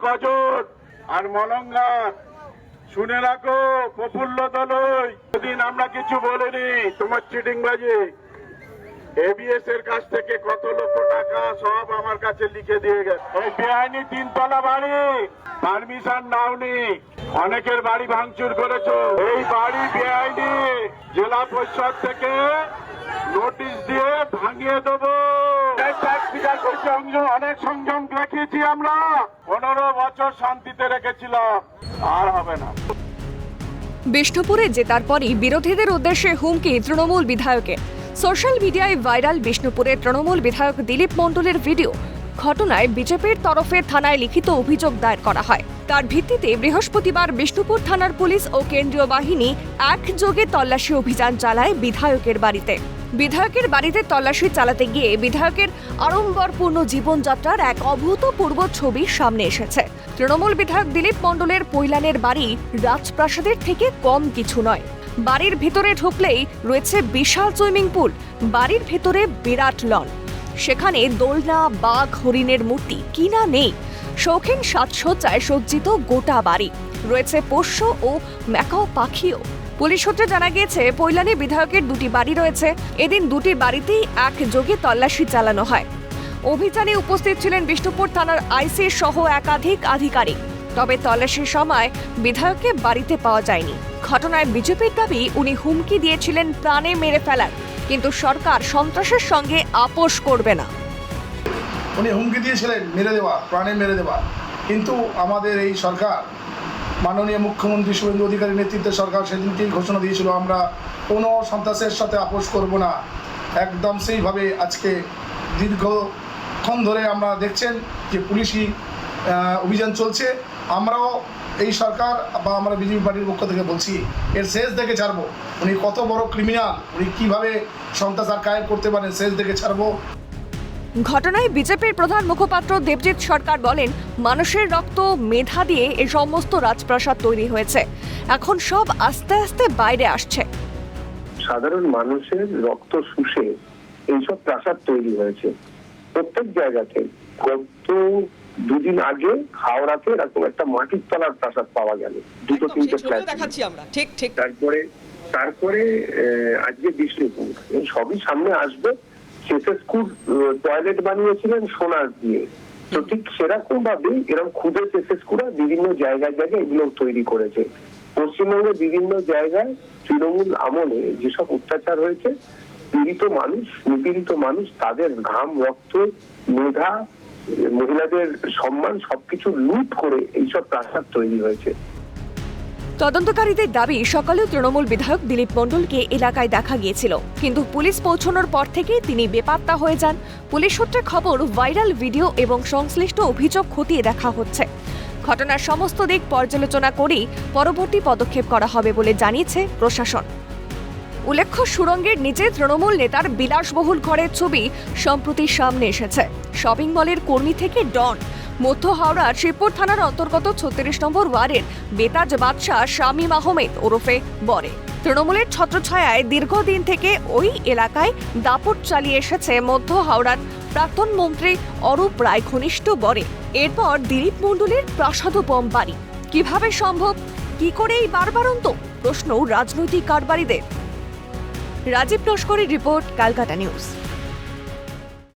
গজর আর মলঙ্গার। শুনে রাখো প্রফুল্ল দলই, সেদিন আমরা কিছু বলিনি তোমার চিটিংবাজি। এবিএস এর কাছ থেকে কত লক্ষ টাকা সব আমার কাছে লিখে দিয়ে গেছে। এই বেআইনি 3 তলা বাড়ি, পারমিশন নাওনি, অনেকের বাড়ি ভাঙচুর করেছো। এই বাড়ি বেআইনি, জেলা পরিষদ থেকে নোটিশ দিয়ে ভাঙিয়ে দেবো। অনেক সংযম দেখিয়েছি আমরা, 15 বছর শান্তিতে রেখেছিলাম, আর হবে না। বিষ্ণুপুরে জেতার পরই বিরোধীদের উদ্দেশ্যে হুমকি তৃণমূল বিধায়কের। সোশ্যাল মিডিয়ায় ভাইরাল বিষ্ণুপুরের তৃণমূল বিধায়ক দিলীপ মণ্ডলের ভিডিও। ঘটনায় বিজেপির তরফে থানায় লিখিত অভিযোগ দায়ের করা হয়। তার ভিত্তিতে বৃহস্পতিবার বিষ্ণুপুর থানার পুলিশ ও কেন্দ্রীয় বাহিনী একযোগে তল্লাশি অভিযান চালায় বিধায়কের বাড়িতে। বিধায়কের বাড়িতে তল্লাশি চালাতে গিয়ে বিধায়কের আড়ম্বরপূর্ণ জীবনযাত্রার এক অভূতপূর্ব ছবি সামনে এসেছে। তৃণমূল বিধায়ক দিলীপ মণ্ডলের পৈলানের বাড়ি রাজপ্রাসাদের থেকে কম কিছু নয়। বাড়ির ভেতরে ঢুকলেই রয়েছে বিশাল সুইমিং পুল, বাড়ির ভেতরে বিরাট লন, সেখানে দোলনা, বাঘ, হরিণের মূর্তি কিনা নেই। শৌখিন সাজসজ্জায় সজ্জিত গোটা বাড়ি, রয়েছে পোষ্য ও ম্যাকাও পাখিও। পুলিশ সূত্রে জানা গিয়েছে, পৈলানে বিধায়কের 2টি বাড়ি রয়েছে। এদিন 2টি বাড়িতেই একযোগে তল্লাশি চালানো হয়। অভিযানে উপস্থিত ছিলেন বিষ্ণুপুর থানার আইসি সহ একাধিক আধিকারিক। তবে তল্লাশির সময় বিধায়ককে বাড়িতে পাওয়া যায়নি। ঘটনায় বিজেপির দাবি, উনি হুমকি দিয়েছিলেন প্রাণে মেরে ফেলার, কিন্তু সরকার সন্ত্রাসের সঙ্গে আপোষ করবে না। উনি হুমকি দিয়েছিলেন মেরে দেওয়া, প্রাণে মেরে দেওয়া, কিন্তু আমাদের এই সরকার, মাননীয় মুখ্যমন্ত্রী শুভেন্দু অধিকারীর নেতৃত্বে সরকার সেদিনকেই ঘোষণা দিয়েছিল, আমরা কোনো সন্ত্রাসের সাথে আপোষ করব না। একদম সেইভাবে আজকে দীর্ঘক্ষণ ধরে আমরা দেখছেন যে পুলিশি অভিযান চলছে। আমরাও এই সরকার বা আমরা বিজেপি পার্টির পক্ষ থেকে বলছি, এর শেষ দেখে ছাড়বো। উনি কত বড় ক্রিমিনাল, উনি কীভাবে সন্ত্রাস আর কায়েম করতে পারেন, শেষ দেখে ছাড়বো। ঘটনায় বিজেপির প্রধান মুখপাত্র দেবজিৎ সরকার বলেন, মানুষের রক্ত, মেধা দিয়ে এই সমস্ত রাজপ্রাসাদ তৈরি হয়েছে, এখন সব আস্তে আস্তে বাইরে আসছে। সাধারণ মানুষের রক্ত শুষে এইসব প্রাসাদ তৈরি হয়েছে প্রত্যেক জায়গাতে। গত 2 দিন আগে হাওড়াতে এরকম একটা মাটির তলার প্রাসাদ পাওয়া গেল, 2-3টে ফ্ল্যাট দেখাচ্ছি আমরা। ঠিক ঠিক। তারপরে আজকে বিষ্ণুপুর, সবই সামনে আসবে। চেসেস্কুর টয়লেট বানিয়েছিলেন সোনার দিয়ে, তো ঠিক সেরকম ভাবে এরকম ক্ষুদে চেসেস্কুরা বিভিন্ন জায়গায় এগুলো তৈরি করেছে। পশ্চিমবঙ্গের বিভিন্ন জায়গায় তৃণমূল আমলে যেসব অত্যাচার হয়েছে, নিপীড়িত মানুষ তাদের ঘাম, রক্ত, মেধা, মহিলাদের সম্মান সবকিছু লুট করে এইসব প্রাসাদ তৈরি হয়েছে। তদন্তকারীদের দাবি, সকালেও তৃণমূল বিধায়ক দিলীপ মণ্ডলকে এলাকায় দেখা গিয়েছিল, কিন্তু পুলিশ পৌঁছানোর পর থেকে তিনি বেপাত্তা হয়ে যান। পুলিশ সূত্রে খবর, ভাইরাল ভিডিও এবং সংশ্লিষ্ট অভিযোগ খতিয়ে দেখা হচ্ছে। ঘটনার সমস্ত দিক পর্যালোচনা করেই পরবর্তী পদক্ষেপ করা হবে বলে জানিয়েছে প্রশাসন। উল্লেখ্য, সুড়ঙ্গের নিচে তৃণমূল নেতার বিলাসবহুল ঘরের ছবি সম্প্রতি সামনে এসেছে। শপিং মলের কর্মী থেকে ডন। মধ্য হাওড়ার শিবপুর থানার অন্তর্গত 36 নম্বর ওয়ার্ডের বেতাজ বাদশাহ শামীম আহমেদ ওরফে বরে তৃণমূলের ছত্রছায়ায় দীর্ঘদিন থেকে ওই এলাকায় দাপট চালিয়ে এসেছে মধ্য হাওড়ার প্রাক্তন মন্ত্রী অরূপ রায় ঘনিষ্ঠ বরে। এরপর দিলীপ মণ্ডলের প্রাসাদোপম বাড়ি কিভাবে সম্ভব, কি করে এই বারবারন্ত প্রশ্ন রাজনৈতিক কারবারিদের। রাজীব নস্করের রিপোর্ট, ক্যালকাটা নিউজ।